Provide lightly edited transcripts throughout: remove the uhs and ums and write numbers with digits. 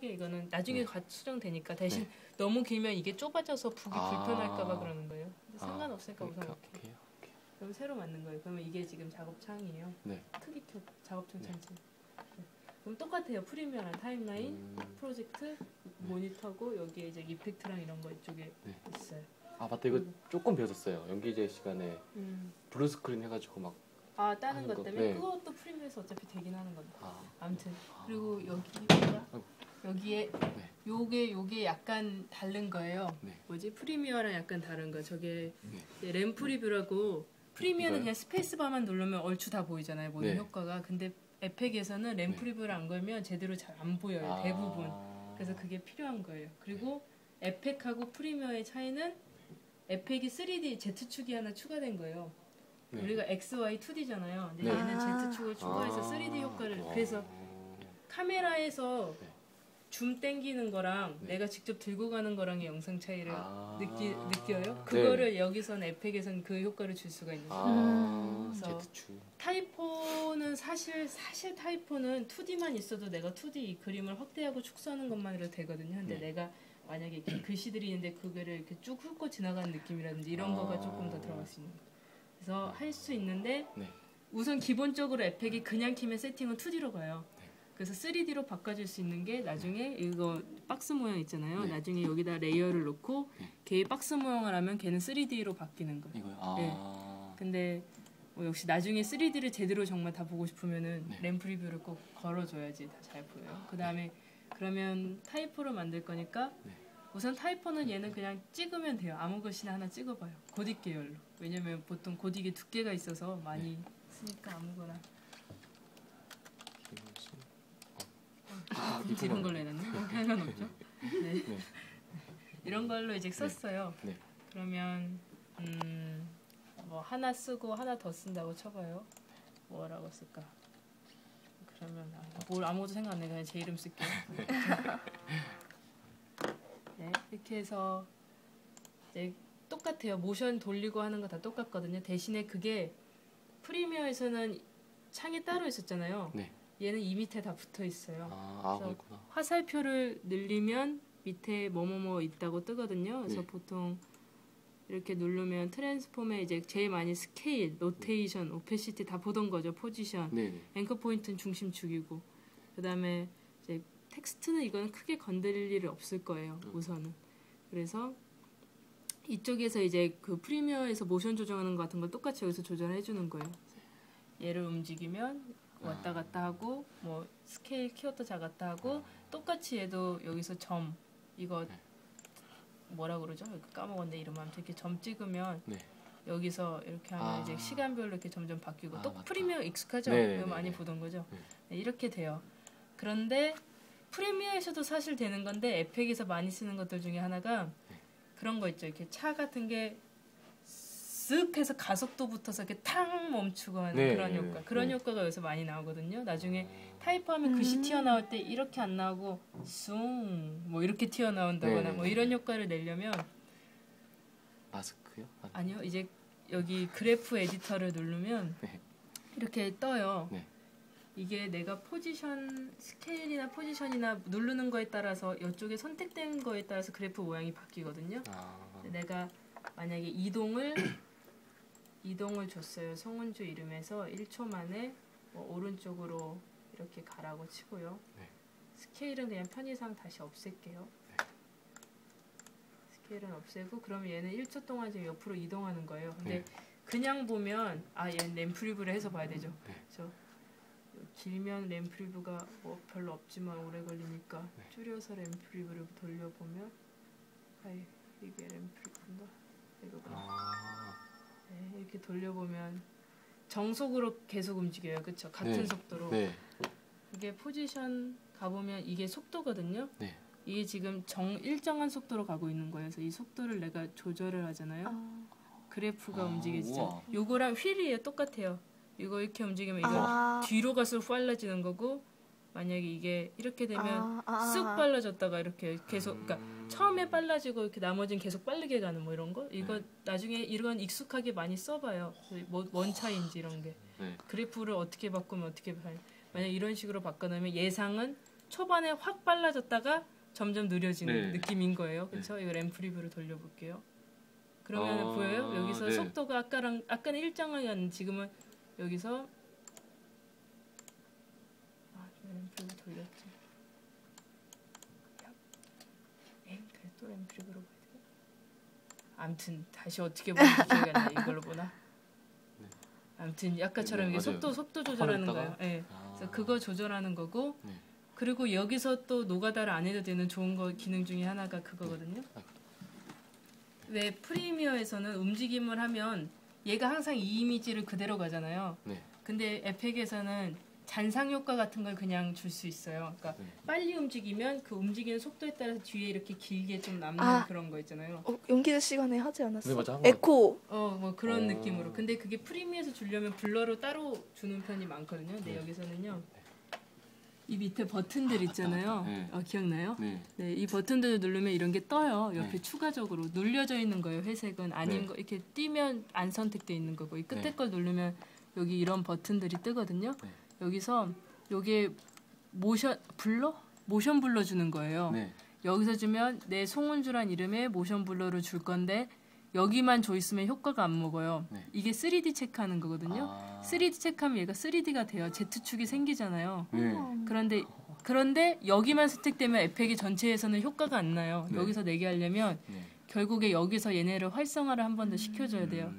편하게 이거는 나중에 수정되니까 대신 너무 길면 이게 좁아져서 북이 불편할까봐 그러는 거예요. 상관없으니까 우선 이렇게. 그럼 새로 만든 거예요. 그러면 이게 지금 작업창이에요. 크기 작업창 창지. 그럼 똑같아요. 프리미어랑 타임라인, 프로젝트, 모니터고 여기에 이제 이펙트랑 이런 거 이쪽에 있어요. 아 맞다, 이거 조금 배웠었어요. 연기제 시간에 블루 스크린 해가지고 막 따는 것 때문에 그것도 프리미어에서 어차피 되긴 하는 건데. 아무튼 그리고 여기에 요게 약간 다른 거예요. 뭐지? 프리미어랑 약간 다른 거. 저게 램 프리뷰라고. 프리미어는 그냥 스페이스바만 누르면 얼추 다 보이잖아요. 모든 효과가. 근데 에펙에서는 램 프리뷰를 안 걸면 제대로 잘 안 보여요. 대부분. 그래서 그게 필요한 거예요. 그리고 에펙하고 프리미어의 차이는 에펙이 3D Z축이 하나 추가된 거예요. 우리가 XY 2D잖아요. 근데 얘는 Z축을 추가해서 3D 효과를. 그래서 카메라에서 줌 땡기는 거랑 내가 직접 들고 가는 거랑의 영상 차이를 느껴요? 그거를 여기서는 에펙에서는 그 효과를 줄 수가 있는 거예요. 그래서 타이포는 사실 타이포는 2D만 있어도 내가 2D 이 그림을 확대하고 축소하는 것만으로도 되거든요. 근데 내가 만약에 이렇게 글씨들이 있는데 그거를 이렇게 쭉 훑고 지나가는 느낌이라든지 이런 거가 조금 더 들어갈 수 있는 거예요. 그래서 할 수 있는데 우선 기본적으로 에펙이 그냥 키면 세팅은 2D로 가요. 그래서 3D로 바꿔줄 수 있는 게 나중에 이거 박스 모양 있잖아요. 나중에 여기다 레이어를 놓고 걔 박스 모양을 하면 걔는 3D로 바뀌는 거예요. 이거요? 근데 역시 나중에 3D를 제대로 정말 다 보고 싶으면은 램 프리뷰를 꼭 걸어줘야지 다 잘 보여요. 그 다음에 그러면 타이포를 만들 거니까 우선 타이포는 얘는 그냥 찍으면 돼요. 아무 것이나 하나 찍어봐요. 고딕 계열로. 왜냐면 보통 고딕이 두께가 있어서 많이 쓰니까 아무거나. 이런 걸로 해놨네. 상관없죠. 이런 걸로 이제 썼어요. 그러면 뭐 하나 쓰고 하나 더 쓴다고 쳐봐요. 뭐라고 쓸까? 그러면 뭘 아무것도 생각 안 해. 그냥 제 이름 쓸게요. 이렇게 해서 이제 똑같아요. 모션 돌리고 하는 거 다 똑같거든요. 대신에 그게 프리미어에서는 창이 따로 있었잖아요. 얘는 이 밑에 다 붙어 있어요. 그래서 화살표를 늘리면 밑에 뭐뭐뭐 있다고 뜨거든요. 그래서 보통 이렇게 누르면 트랜스폼에 이제 제일 많이 스케일, 로테이션, 오페시티 다 보던 거죠. 포지션, 앵커 포인트는 중심축이고, 그 다음에 이제 텍스트는 이거는 크게 건드릴 일이 없을 거예요. 우선은. 그래서 이쪽에서 이제 그 프리미어에서 모션 조정하는 것 같은 걸 똑같이 여기서 조절해 주는 거예요. 얘를 움직이면 왔다 갔다 하고 뭐 스케일 키웠다 작았다 하고 똑같이 얘도 여기서 점 이거 뭐라 그러죠? 까먹었네 이름. 아무튼 이렇게 점 찍으면 여기서 이렇게 하면 이제 시간별로 이렇게 점점 바뀌고 또 프리미어 익숙하죠? 이거 많이 보던 거죠? 이렇게 돼요. 그런데 프리미어에서도 사실 되는 건데 에펙에서 많이 쓰는 것들 중에 하나가 그런 거 있죠. 이렇게 차 같은 게 쓱 해서 가속도 붙어서 이렇게 탕 멈추고 하는 그런 효과. 그런 효과가 여기서 많이 나오거든요. 나중에 타이프하면 글씨 튀어나올 때 이렇게 안 나오고 숭 뭐 이렇게 튀어나온다거나 뭐 이런 효과를 내려면 마스크요? 아니요. 이제 여기 그래프 에디터를 누르면 이렇게 떠요. 이게 내가 포지션, 스케일이나 포지션이나 누르는 거에 따라서 이쪽에 선택된 거에 따라서 그래프 모양이 바뀌거든요. 내가 만약에 이동을 줬어요. 송은주 이름에서 1초 만에 뭐 오른쪽으로 이렇게 가라고 치고요. 스케일은 그냥 편의상 다시 없앨게요. 스케일은 없애고 그러면 얘는 1초 동안 지금 옆으로 이동하는 거예요. 근데 그냥 보면 얘는 램 프리뷰를 해서 봐야 되죠. 그렇죠? 길면 램 프리뷰가 뭐 별로 없지만 오래 걸리니까 줄여서 램 프리뷰를 돌려보면 이게 램 프리뷰인가? 이렇게 돌려보면 정속으로 계속 움직여요. 그렇죠? 같은 속도로. 이게 포지션 가보면 이게 속도거든요. 이게 지금 일정한 속도로 가고 있는 거예요. 그래서 이 속도를 내가 조절을 하잖아요. 그래프가 움직이죠. 요거랑 휠이에요. 똑같아요. 이거 이렇게 움직이면 이거 뒤로 갈수록 빨라지는 거고 만약에 이게 이렇게 되면 쑥 빨라졌다가 이렇게 계속 그러니까 처음에 빨라지고 이렇게 나머지는 계속 빠르게 가는 뭐 이런 거 이거 나중에 이런 익숙하게 많이 써봐요. 뭔 차이인지 이런 게 그래프를 어떻게 바꾸면 어떻게 만약 이런 식으로 바꿔놓으면 예상은 초반에 확 빨라졌다가 점점 느려지는 네. 느낌인 거예요. 그렇죠? 이거 램 프리뷰를 돌려볼게요. 그러면 보여요? 여기서 속도가 아까는 일정하게 지금은 여기서 램 프리뷰 돌렸지. 그래 또 램 프리뷰로 봐야 돼. 아무튼 다시 어떻게 보면 기억이 안 나. 이걸로 보나? 아무튼 아까처럼 이게 속도 조절하는 거예요. 네. 그래서 그거 조절하는 거고. 그리고 여기서 또 노가다를 안 해도 되는 좋은 거 기능 중에 하나가 그거거든요. 왜 프리미어에서는 움직임을 하면 얘가 항상 이 이미지를 그대로 가잖아요. 근데 에펙에서는 잔상 효과 같은 걸 그냥 줄 수 있어요. 그러니까 빨리 움직이면 그 움직이는 속도에 따라서 뒤에 이렇게 길게 좀 남는 그런 거 있잖아요. 연기의 시간에 하지 않았어? 네, 맞아, 에코. 뭐 그런 느낌으로. 근데 그게 프리미어에서 주려면 블러로 따로 주는 편이 많거든요. 근데 여기서는요. 이 밑에 버튼들 있잖아요. 기억나요? 네, 이 버튼들을 누르면 이런 게 떠요. 옆에 추가적으로 눌려져 있는 거예요. 회색은 아닌 거 이렇게 띄면 안 선택돼 있는 거고 이 끝에 걸 누르면 여기 이런 버튼들이 뜨거든요. 여기서 요게 모션 블러 주는 거예요. 여기서 주면 내 송은주란 이름의 모션 블러를 줄 건데 여기만 줘 있으면 효과가 안 먹어요. 이게 3D 체크하는 거거든요. 3D 체크하면 얘가 3D가 돼요. Z축이 생기잖아요. 그런데 여기만 선택되면 에펙이 전체에서는 효과가 안 나요. 여기서 내게 하려면 결국에 여기서 얘네를 활성화를 한 번 더 시켜줘야 돼요.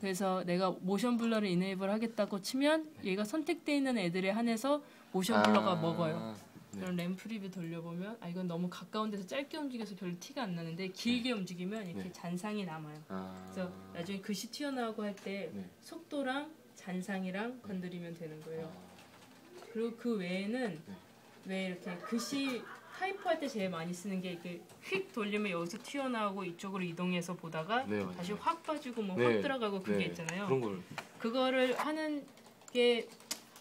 그래서 내가 모션 블러를 이네이블 하겠다고 치면 얘가 선택되어 있는 애들에 한해서 모션 블러가 먹어요. 그럼 램 프리뷰 돌려보면 이건 너무 가까운 데서 짧게 움직여서 별로 티가 안 나는데 길게 움직이면 이렇게 잔상이 남아요. 그래서 나중에 글씨 튀어나오고 할 때 속도랑 잔상이랑 건드리면 되는 거예요. 그리고 그 외에는 왜 이렇게 글씨 타이프할 때 제일 많이 쓰는 게 이렇게 휙 돌리면 여기서 튀어나오고 이쪽으로 이동해서 보다가 다시 확 빠지고 뭐 확 들어가고 그게 있잖아요. 그거를 하는 게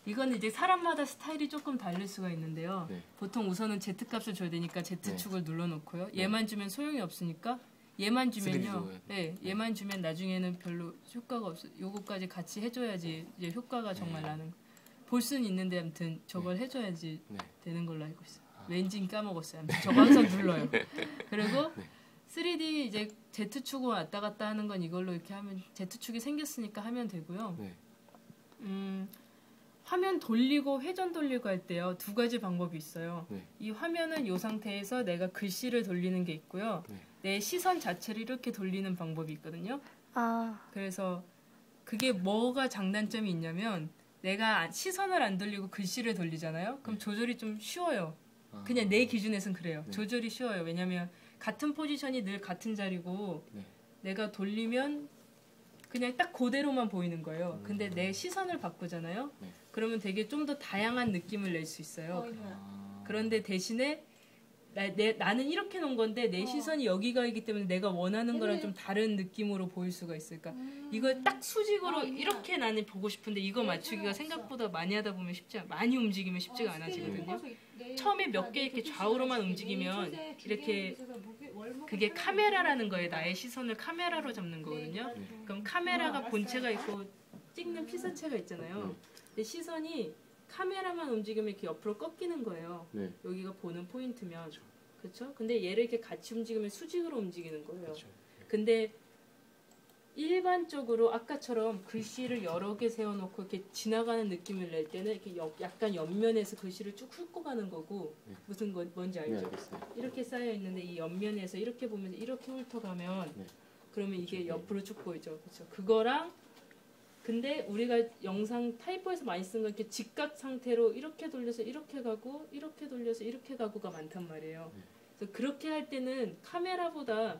이건 이제 사람마다 스타일이 조금 다를 수가 있는데요. 보통 우선은 Z값을 줘야 되니까 Z축을 눌러놓고요. 얘만 주면 소용이 없으니까 얘만 주면요. 얘만 주면 나중에는 별로 효과가 없어. 요거까지 같이 해줘야지 이제 효과가 정말 나는. 볼 수는 있는데 아무튼 저걸 해줘야지 되는 걸로 알고 있어요. 왠지 까먹었어요. 아무튼 저거 항상 눌러요. 그리고 3D 이제 Z축으로 왔다 갔다 하는 건 이걸로 이렇게 하면 Z축이 생겼으니까 하면 되고요. 화면 돌리고 회전 돌리고 할 때요. 두 가지 방법이 있어요. 이 화면은 이 상태에서 내가 글씨를 돌리는 게 있고요. 내 시선 자체를 이렇게 돌리는 방법이 있거든요. 그래서 그게 뭐가 장단점이 있냐면 내가 시선을 안 돌리고 글씨를 돌리잖아요. 그럼 조절이 좀 쉬워요. 그냥 내 기준에선 그래요. 조절이 쉬워요. 왜냐면 같은 포지션이 늘 같은 자리고 내가 돌리면 그냥 딱 그대로만 보이는 거예요. 근데 내 시선을 바꾸잖아요. 그러면 되게 좀 더 다양한 느낌을 낼 수 있어요. 그런데 대신에 나는 이렇게 놓은 건데 내 시선이 여기가 있기 때문에 내가 원하는 거랑 좀 다른 느낌으로 보일 수가 있으니까 이걸 딱 수직으로 이렇게 나는 보고 싶은데 이거 맞추기가 생각보다 많이 하다 보면 많이 움직이면 쉽지가 않아지거든요. 처음에 몇 개 이렇게 좌우로만 움직이면 이렇게 그게 카메라라는 거예요. 나의 시선을 카메라로 잡는 거거든요. 그럼 카메라가 본체가 있고 찍는 피사체가 있잖아요. 근데 시선이 카메라만 움직이면 이렇게 옆으로 꺾이는 거예요. 여기가 보는 포인트면. 그렇죠? 근데 얘를 이렇게 같이 움직이면 수직으로 움직이는 거예요. 근데 일반적으로 아까처럼 글씨를 여러 개 세워놓고 이렇게 지나가는 느낌을 낼 때는 이렇게 약간 옆면에서 글씨를 쭉 훑고 가는 거고 무슨 뭔지 알죠? 이렇게 쌓여 있는데 이 옆면에서 이렇게 보면서 이렇게 훑어가면 그러면 이게 옆으로 쭉 보이죠. 그렇죠? 그거랑 근데 우리가 영상 타이퍼에서 많이 쓰는 건 이렇게 직각 상태로 이렇게 돌려서 이렇게 가고 이렇게 돌려서 이렇게 가고가 많단 말이에요. 그래서 그렇게 할 때는 카메라보다